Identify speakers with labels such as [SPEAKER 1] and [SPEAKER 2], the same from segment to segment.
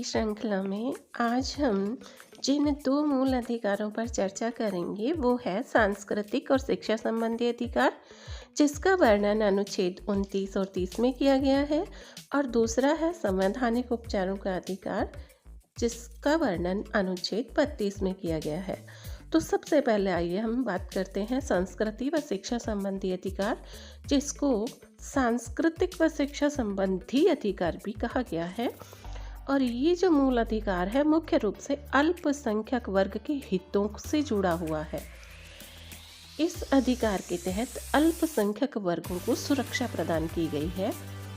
[SPEAKER 1] श्रृंखला में आज हम जिन दो मूल अधिकारों पर चर्चा करेंगे वो है सांस्कृतिक और शिक्षा संबंधी अधिकार, जिसका वर्णन अनुच्छेद 29 और 30 में किया गया है, और दूसरा है संवैधानिक उपचारों का अधिकार, जिसका वर्णन अनुच्छेद 32 में किया गया है। तो सबसे पहले आइए हम बात करते हैं संस्कृति व शिक्षा संबंधी अधिकार, जिसको सांस्कृतिक व शिक्षा संबंधी अधिकार भी कहा गया है। और ये जो मूल अधिकार है मुख्य रूप से अल्पसंख्यक वर्ग के हितों से जुड़ा हुआ है। इस अधिकार के तहत अल्पसंख्यक वर्गों को सुरक्षा प्रदान की गई है।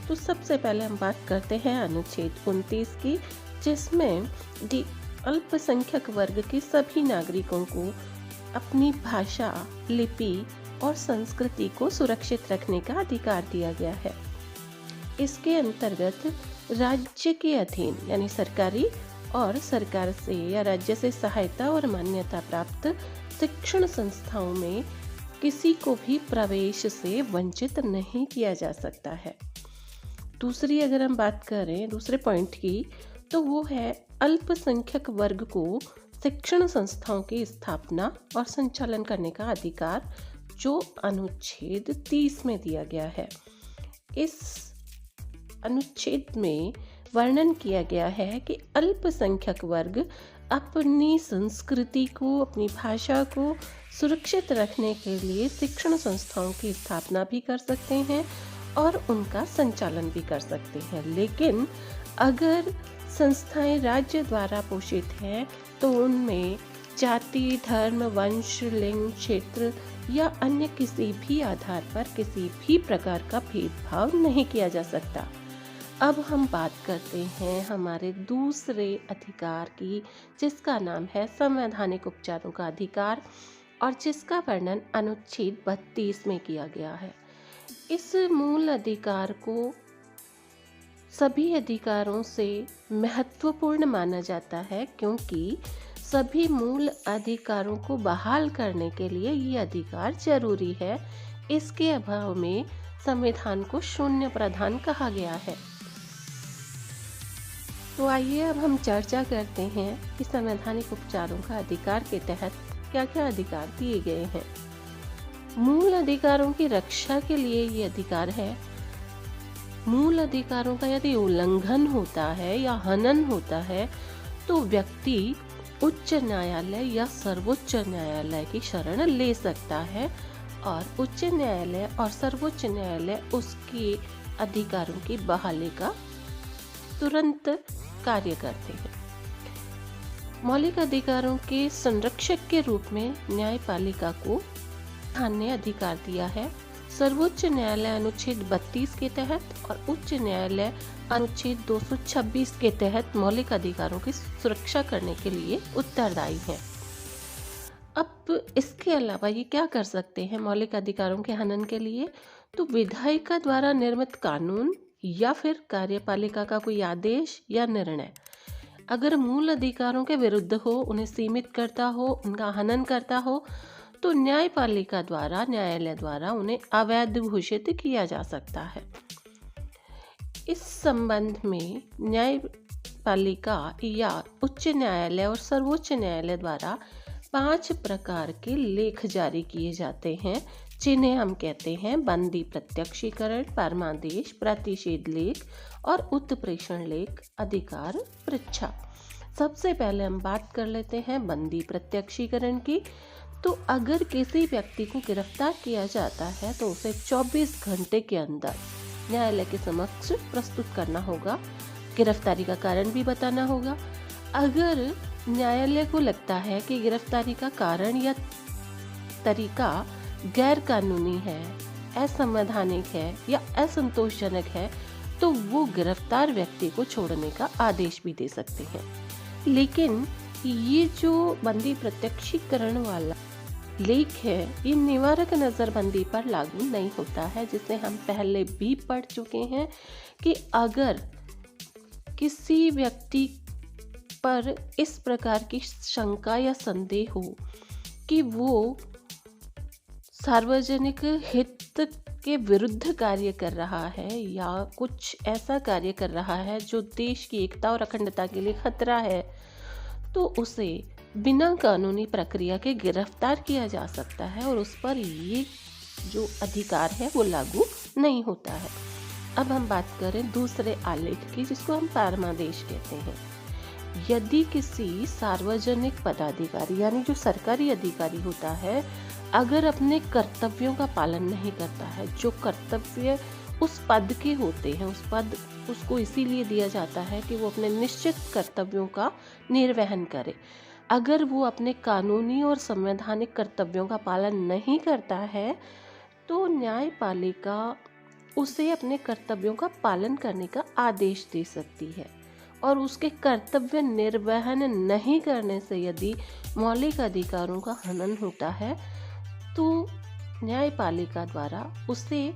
[SPEAKER 1] तो सबसे पहले हम बात करते हैं अनुच्छेद 29 की, जिसमें अल्पसंख्यक वर्ग के सभी नागरिकों को अपनी भाषा, लिपि और संस्कृति को सुरक्षित रखने का अधिकार दिया गया है। इसके अंतर्गत राज्य के अधीन यानी सरकारी और सरकार से या राज्य से सहायता और मान्यता प्राप्त शिक्षण संस्थाओं में किसी को भी प्रवेश से वंचित नहीं किया जा सकता है। दूसरी अगर हम बात करें दूसरे पॉइंट की, तो वो है अल्पसंख्यक वर्ग को शिक्षण संस्थाओं की स्थापना और संचालन करने का अधिकार, जो अनुच्छेद 30 में दिया गया है। इस अनुच्छेद में वर्णन किया गया है कि अल्पसंख्यक वर्ग अपनी संस्कृति को, अपनी भाषा को सुरक्षित रखने के लिए शिक्षण संस्थाओं की स्थापना भी कर सकते हैं और उनका संचालन भी कर सकते हैं। लेकिन अगर संस्थाएं राज्य द्वारा पोषित हैं तो उनमें जाति, धर्म, वंश, लिंग, क्षेत्र या अन्य किसी भी आधार पर किसी भी प्रकार का भेदभाव नहीं किया जा सकता। अब हम बात करते हैं हमारे दूसरे अधिकार की, जिसका नाम है संवैधानिक उपचारों का अधिकार, और जिसका वर्णन अनुच्छेद 32 में किया गया है। इस मूल अधिकार को सभी अधिकारों से महत्वपूर्ण माना जाता है, क्योंकि सभी मूल अधिकारों को बहाल करने के लिए ये अधिकार जरूरी है। इसके अभाव में संविधान को शून्य प्रावधान कहा गया है। तो आइए अब हम चर्चा करते हैं कि संवैधानिक उपचारों का अधिकार के तहत क्या क्या अधिकार दिए गए हैं। मूल अधिकारों की रक्षा के लिए ये अधिकार है। मूल अधिकारों का यदि उल्लंघन होता है या हनन होता है तो व्यक्ति उच्च न्यायालय या सर्वोच्च न्यायालय की शरण ले सकता है, और उच्च न्यायालय और सर्वोच्च न्यायालय उसके अधिकारों की बहाली का तुरंत कार्य करते हैं। मौलिक अधिकारों के संरक्षक के रूप में न्यायपालिका को संविधान ने अधिकार दिया है। सर्वोच्च न्यायालय अनुच्छेद 32 के तहत और उच्च न्यायालय अनुच्छेद 226 के तहत मौलिक अधिकारों की सुरक्षा करने के लिए उत्तरदायी है। अब इसके अलावा ये क्या कर सकते हैं मौलिक अधिकारों के हनन के लिए? तो विधायिका द्वारा निर्मित कानून या फिर कार्यपालिका का कोई आदेश या निर्णय अगर मूल अधिकारों के विरुद्ध हो, उन्हें सीमित करता हो, उनका हनन करता हो, तो न्यायपालिका द्वारा, न्यायालय द्वारा उन्हें अवैध घोषित किया जा सकता है। इस संबंध में न्यायपालिका या उच्च न्यायालय और सर्वोच्च न्यायालय द्वारा 5 प्रकार के लेख जारी किए जाते हैं, जिन्हें हम कहते हैं बंदी प्रत्यक्षीकरण, परमादेश, प्रतिषेध लेख और उत्प्रेषण लेख, अधिकार पृच्छा। सबसे पहले हम बात कर लेते हैं बंदी प्रत्यक्षीकरण की। तो अगर किसी व्यक्ति को गिरफ्तार किया जाता है तो उसे 24 घंटे के अंदर न्यायालय के समक्ष प्रस्तुत करना होगा। गिरफ्तारी का कारण भी बताना होगा। अगर न्यायालय को लगता है कि गिरफ्तारी का कारण या तरीका गैर कानूनी है, असंवैधानिक है या असंतोषजनक है, तो वो गिरफ्तार व्यक्ति को छोड़ने का आदेश भी दे सकते हैं। लेकिन ये जो बंदी प्रत्यक्षीकरण वाला लेख है, ये निवारक नजरबंदी पर लागू नहीं होता है, जिसे हम पहले भी पढ़ चुके हैं कि अगर किसी व्यक्ति पर इस प्रकार की शंका या संदेह हो कि वो सार्वजनिक हित के विरुद्ध कार्य कर रहा है या कुछ ऐसा कार्य कर रहा है जो देश की एकता और अखंडता के लिए खतरा है, तो उसे बिना कानूनी प्रक्रिया के गिरफ्तार किया जा सकता है और उस पर ये जो अधिकार है वो लागू नहीं होता है। अब हम बात करें दूसरे आलेख की, जिसको हम परमादेश कहते हैं। यदि किसी सार्वजनिक पदाधिकारी यानी जो सरकारी अधिकारी होता है, अगर अपने कर्तव्यों का पालन नहीं करता है, जो कर्तव्य उस पद के होते हैं, उस पद उसको इसीलिए दिया जाता है कि वो अपने निश्चित कर्तव्यों का निर्वहन करे। अगर वो अपने कानूनी और संवैधानिक कर्तव्यों का पालन नहीं करता है, तो न्यायपालिका उसे अपने कर्तव्यों का पालन करने का आदेश दे सकती है। और उसके कर्तव्य निर्वहन नहीं करने से यदि मौलिक अधिकारों का हनन होता है, तो न्यायपालिका द्वारा उसे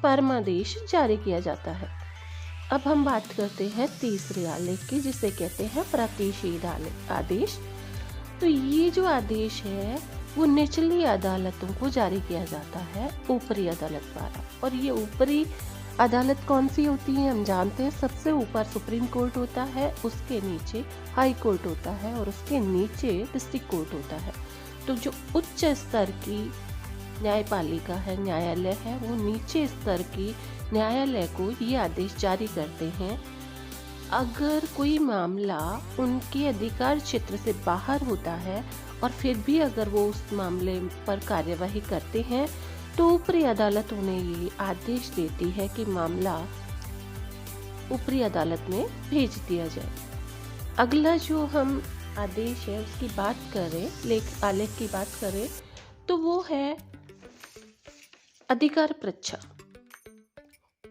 [SPEAKER 1] परमादेश जारी किया जाता है। अब हम बात करते हैं तीसरे आलेख की, जिसे कहते हैं प्रतिषेध आदेश। तो ये जो आदेश है वो निचली अदालतों को जारी किया जाता है ऊपरी अदालत द्वारा। और ये ऊपरी अदालत कौन सी होती है हम जानते हैं। सबसे ऊपर सुप्रीम कोर्ट होता है, उसके नीचे हाई कोर्ट होता है और उसके नीचे डिस्ट्रिक्ट कोर्ट होता है। तो जो उच्च स्तर की न्यायपालिका है, न्यायालय है, वो नीचे स्तर की न्यायालय को ये आदेश जारी करते हैं। अगर कोई मामला उनके अधिकार क्षेत्र से बाहर होता है और फिर भी अगर वो उस मामले पर कार्यवाही करते हैं, तो ऊपरी अदालत उन्हें ये आदेश देती है कि मामला ऊपरी अदालत में भेज दिया जाए। अगला जो हम आदेश है उसकी बात करें, आलेख की बात करें, तो वो है अधिकार पृच्छा।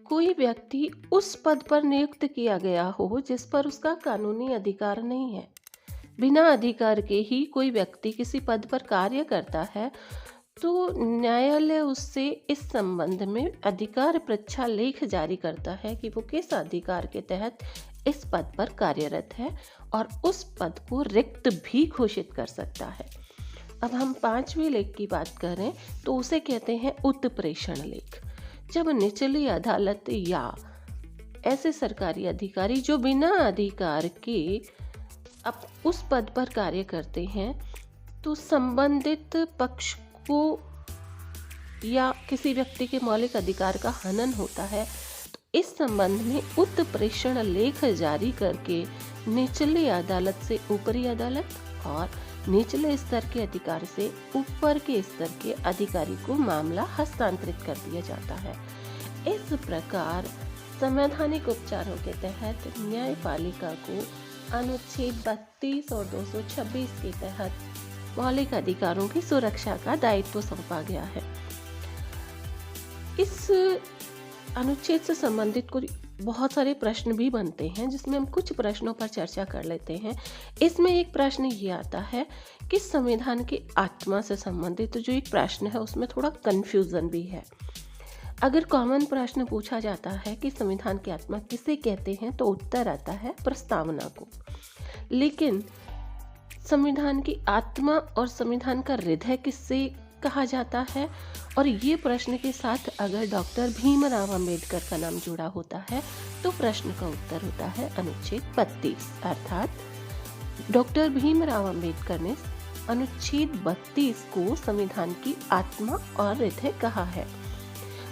[SPEAKER 1] कोई व्यक्ति उस पद पर नियुक्त किया गया हो जिस पर उसका कानूनी अधिकार नहीं है। बिना अधिकार के ही कोई व्यक्ति किसी पद पर कार्य करता है, तो न्यायालय उससे इस संबंध में अधिकार पृच्छा लेख जारी करता है कि वो किस अधिकार के तहत इस पद पर कार्यरत है और उस पद को रिक्त भी घोषित कर सकता है। अब हम पांचवें लेख की बात करें तो उसे कहते हैं उत्प्रेषण लेख। जब निचली अदालत या ऐसे सरकारी अधिकारी जो बिना अधिकार के अब उस पद पर कार्य करते हैं, तो संबंधित पक्ष को या किसी व्यक्ति के मौलिक अधिकार का हनन होता है, तो इस संबंध में उत्प्रेषण लेख जारी करके निचली अदालत से ऊपरी अदालत और निचले स्तर के अधिकार से ऊपर के स्तर के अधिकारी को मामला हस्तांतरित कर दिया जाता है। इस प्रकार संवैधानिक उपचारों के तहत न्यायपालिका को अनुच्छेद 32 और 226 के तहत मौलिक अधिकारों की सुरक्षा का दायित्व सौंपा गया है। इस अनुच्छेद से संबंधित कुछ बहुत सारे प्रश्न भी बनते हैं, जिसमें हम कुछ प्रश्नों पर चर्चा कर लेते हैं। इसमें एक प्रश्न ये आता है कि संविधान की आत्मा से संबंधित जो एक प्रश्न है उसमें थोड़ा कंफ्यूजन भी है। अगर कॉमन प्रश्न पूछा जाता है कि संविधान की आत्मा किसे कहते हैं, तो उत्तर आता है प्रस्तावना को। लेकिन संविधान की आत्मा और संविधान का हृदय किससे कहा जाता है, और ये प्रश्न के साथ अगर डॉक्टर भीमराव अंबेडकर का नाम जुड़ा होता है, तो प्रश्न का उत्तर होता है अनुच्छेद 32। अर्थात डॉक्टर भीमराव अंबेडकर ने अनुच्छेद 32 को संविधान की आत्मा और हृदय कहा है।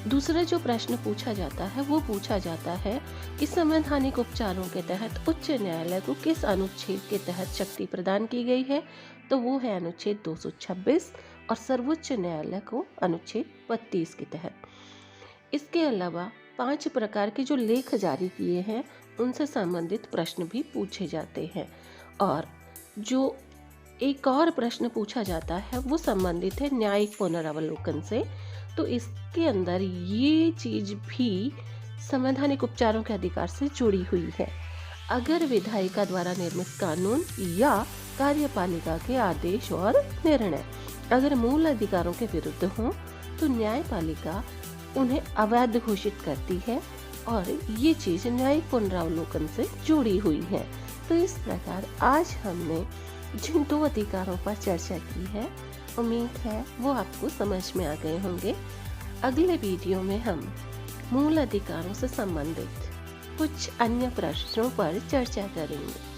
[SPEAKER 1] दूसरा जो प्रश्न पूछा जाता है वो पूछा जाता है कि संवैधानिक उपचारों के तहत उच्च न्यायालय को किस अनुच्छेद के तहत शक्ति प्रदान की गई है, तो वो है अनुच्छेद 226 और सर्वोच्च न्यायालय को अनुच्छेद 32 के तहत। इसके अलावा 5 प्रकार के जो लेख जारी किए हैं उनसे संबंधित प्रश्न भी पूछे जाते हैं। और जो एक और प्रश्न पूछा जाता है वो संबंधित है न्यायिक पुनरावलोकन से। तो इसके अंदर ये चीज भी संवैधानिक उपचारों के अधिकार से जुड़ी हुई है। अगर विधायिका द्वारा निर्मित कानून या कार्यपालिका के आदेश और निर्णय अगर मूल अधिकारों के विरुद्ध हों, तो न्यायपालिका उन्हें अवैध घोषित करती है और ये चीज न्यायिक पुनरावलोकन से जुड़ी हुई है। तो इस प्रकार आज हमने जिन दो अधिकारों पर चर्चा की है, उम्मीद है वो आपको समझ में आ गए होंगे। अगले वीडियो में हम मूल अधिकारों से संबंधित कुछ अन्य प्रश्नों पर चर्चा करेंगे।